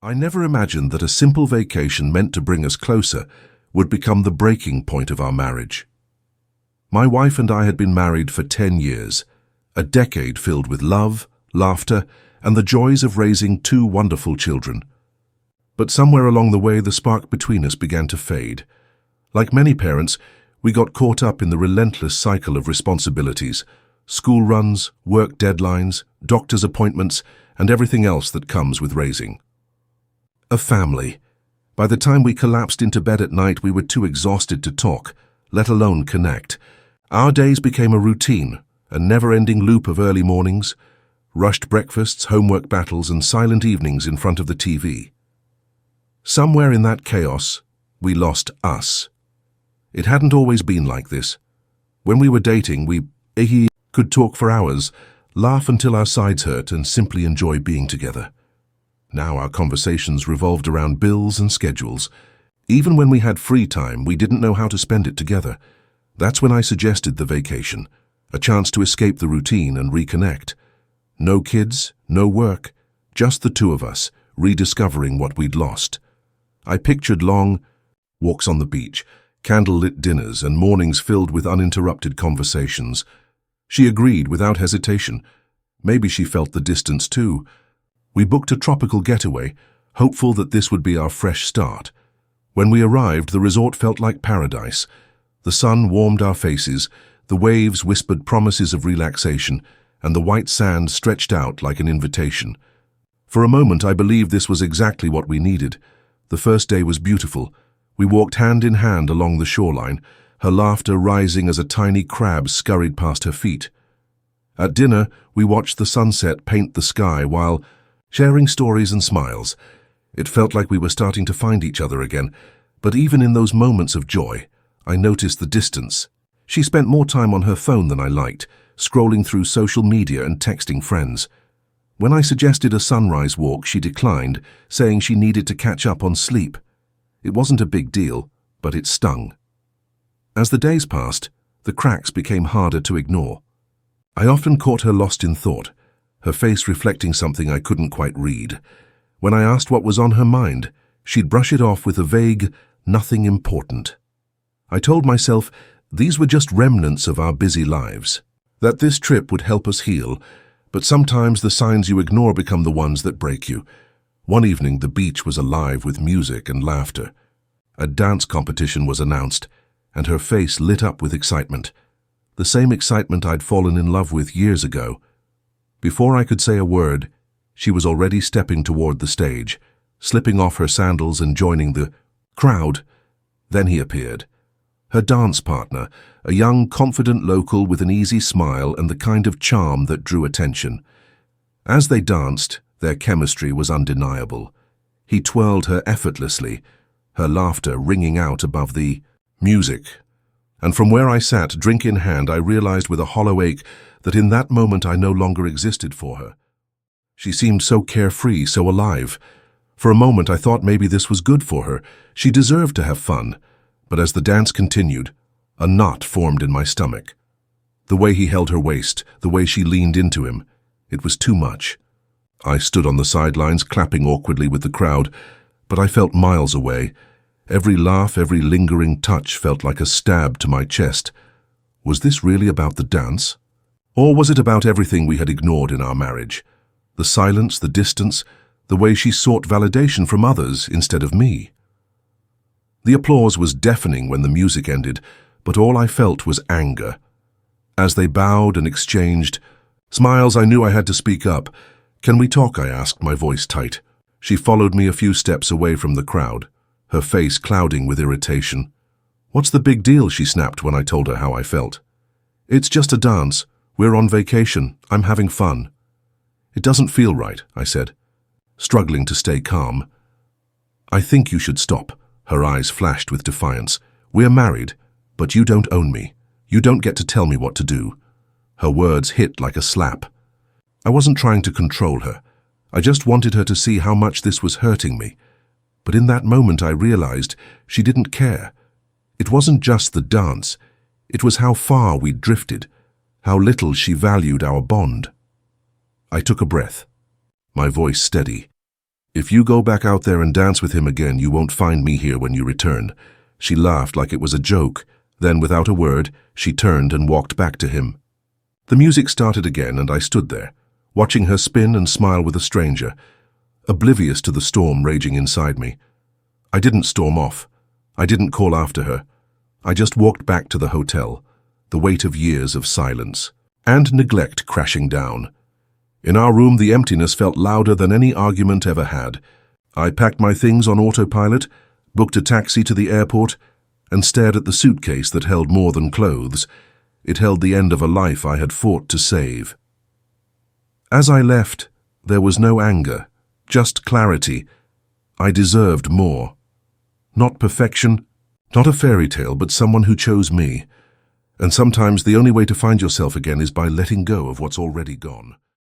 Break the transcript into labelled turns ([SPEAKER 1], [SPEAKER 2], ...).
[SPEAKER 1] I never imagined that a simple vacation meant to bring us closer would become the breaking point of our marriage. My wife and I had been married for 10 years, a decade filled with love, laughter, and the joys of raising two wonderful children. But somewhere along the way, the spark between us began to fade. Like many parents, we got caught up in the relentless cycle of responsibilities, school runs, work deadlines, doctor's appointments, and everything else that comes with raising a family. By the time we collapsed into bed at night, we were too exhausted to talk, let alone connect. Our days became a routine, a never-ending loop of early mornings, rushed breakfasts, homework battles, and silent evenings in front of the TV. Somewhere in that chaos, we lost us. It hadn't always been like this. When we were dating, we could talk for hours, laugh until our sides hurt, and simply enjoy being together. Now our conversations revolved around bills and schedules. Even when we had free time, we didn't know how to spend it together. That's when I suggested the vacation, a chance to escape the routine and reconnect. No kids, no work, just the two of us, rediscovering what we'd lost. I pictured long walks on the beach, candlelit dinners, and mornings filled with uninterrupted conversations. She agreed without hesitation. Maybe she felt the distance too. We booked a tropical getaway, hopeful that this would be our fresh start. When we arrived, the resort felt like paradise. The sun warmed our faces, the waves whispered promises of relaxation, and the white sand stretched out like an invitation. For a moment, I believed this was exactly what we needed. The first day was beautiful. We walked hand in hand along the shoreline, her laughter rising as a tiny crab scurried past her feet. At dinner, we watched the sunset paint the sky while sharing stories and smiles. It felt like we were starting to find each other again, but even in those moments of joy, I noticed the distance. She spent more time on her phone than I liked, scrolling through social media and texting friends. When I suggested a sunrise walk, she declined, saying she needed to catch up on sleep. It wasn't a big deal, but it stung. As the days passed, the cracks became harder to ignore. I often caught her lost in thought, her face reflecting something I couldn't quite read. When I asked what was on her mind, she'd brush it off with a vague, nothing important. I told myself these were just remnants of our busy lives, that this trip would help us heal, but sometimes the signs you ignore become the ones that break you. One evening, the beach was alive with music and laughter. A dance competition was announced, and her face lit up with excitement. The same excitement I'd fallen in love with years ago. Before I could say a word, she was already stepping toward the stage, slipping off her sandals and joining the crowd. Then he appeared. Her dance partner, a young, confident local with an easy smile and the kind of charm that drew attention. As they danced, their chemistry was undeniable. He twirled her effortlessly, her laughter ringing out above the music. And from where I sat, drink in hand, I realized with a hollow ache that in that moment I no longer existed for her. She seemed so carefree, so alive. For a moment I thought maybe this was good for her. She deserved to have fun. But as the dance continued, a knot formed in my stomach. The way he held her waist, the way she leaned into him, it was too much. I stood on the sidelines, clapping awkwardly with the crowd, but I felt miles away. Every laugh, every lingering touch felt like a stab to my chest. Was this really about the dance? Or was it about everything we had ignored in our marriage? The silence, the distance, the way she sought validation from others instead of me. The applause was deafening when the music ended, but all I felt was anger. As they bowed and exchanged smiles, I knew I had to speak up. "Can we talk?" I asked, my voice tight. She followed me a few steps away from the crowd, her face clouding with irritation. "What's the big deal?" she snapped when I told her how I felt. "It's just a dance. We're on vacation. I'm having fun." "It doesn't feel right," I said, struggling to stay calm. "I think you should stop." Her eyes flashed with defiance. "We're married, but you don't own me. You don't get to tell me what to do." Her words hit like a slap. I wasn't trying to control her. I just wanted her to see how much this was hurting me. But in that moment I realized she didn't care. It wasn't just the dance. It was how far we'd drifted, how little she valued our bond. I took a breath, my voice steady. If you go back out there and dance with him again, you won't find me here when you return." She laughed like it was a joke. Then, without a word, she turned and walked back to him. The music started again, and I stood there, watching her spin and smile with a stranger, oblivious to the storm raging inside me. I didn't storm off. I didn't call after her. I just walked back to the hotel, the weight of years of silence and neglect crashing down. In our room, the emptiness felt louder than any argument ever had. I packed my things on autopilot, booked a taxi to the airport, and stared at the suitcase that held more than clothes. It held the end of a life I had fought to save. As I left, there was no anger, just clarity. I deserved more. Not perfection, not a fairy tale, but someone who chose me. And sometimes the only way to find yourself again is by letting go of what's already gone.